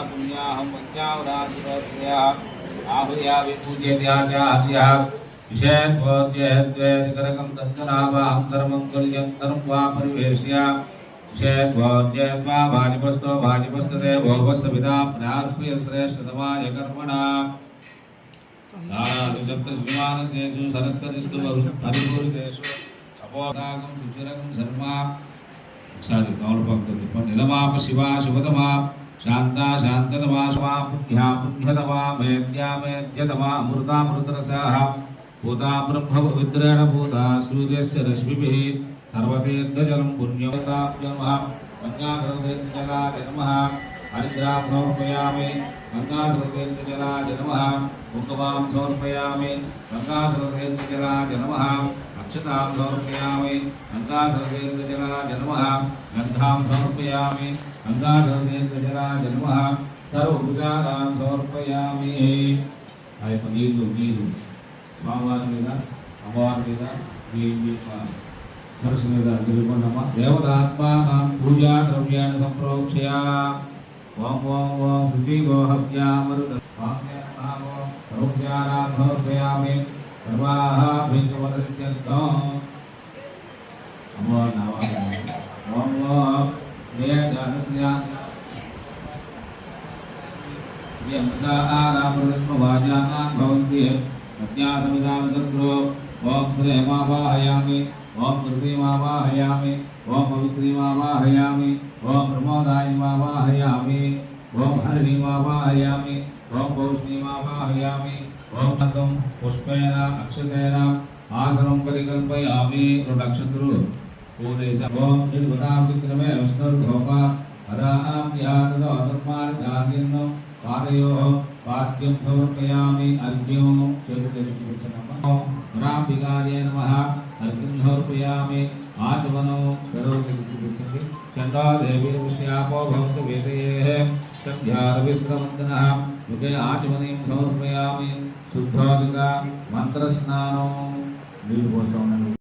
पुण्याहं वञ्चावराजिरोत्र्यः आहुर्यावि पूज्यत्याचार्यः विषयत्वोद्यत्वेदिकरकं तत्तनावाहं धर्मङ्गल्यं धर्म वा परिवेश्य विषयत्वोद्यत्वा भाजपस्तो भाजपस्तते भोगस्सविदा प्रार्प्रियश्रेष्ठतमाय कर्मणा दारादिसप्तविमानसेषु सरस्वतिस्तु हरिपुरुषेषु अपोदागं सुचिरकं धर्मा सारी गौरभक्तों निलमाप शिवा शिवतमा शांता शांततमा शिवा पुण्या पुण्यतमा मेद्या मेद्यतमा अमृता अमृतरसाः भूता ब्रह्म पवित्रेण भूता सूर्यस्य रश्मिभिः सर्वतीर्थजलं पुण्यवताभ्यः गंगाधरतीर्थजलाय नमः हरिद्रां समर्पयामि गंगाधरतीर्थजलाय नमः कुङ्कुमां समर्पयामि गंगाधरतीर्थजलाय नमः अक्षतां समर्पयामि गंगाधरतीर्थजलाय नमः गन्धां समर्पयामि गंगाधरतीर्थजलाय नमः सर्वभुजानां समर्पयामि अय नीलु स्वामिवारि మీద అమ్మవారి మీద మీ మనసు మీద తెలుపుకున్నామా దేవతాత్మానాం పూజా ద్రవ్యాన్ని సంప్రోక్ష్య ఓం ఓం ఓం శుచిగో హవ్యామృత ప్రోక్ష్యానాం సమర్పయామి सर्वाभिषवदत्यर्थं अमो नामः ओम ओम वेदानस्या यमसा आरामृतमवाजानां भवन्ति अज्ञासमिदां तत्रो ओम श्रेयमावाहयामि ओम कृतिमावाहयामि ओम पवित्रीमावाहयामि ओम प्रमोदायमावाहयामि ओम हरिणीमावाहयामि ओम पौष्णीमावाहयामि ओम तम पुष्पेन अक्षतेन आसनं परिकल्पयामि नक्षत्रु पूजयस ओम निर्वतां विक्रमे विष्णुर्भोपा अदानां याततो धर्माणि धार्यन्नो पादयोः पाद्यं समर्पयामि अर्घ्यं चतुर्दशनमः राम्बिकाय नमः अर्घ्यं समर्पयामि आचमनो करोति चंदा देवी विषयापो भवन्तु वेदयेः संध्यारविश्रवन्दनः मुखे आचमनीं समर्पयामि शुद्धादिका मंत्रस्नानो नीళ్ళు పోస్తూ ఉన్నాను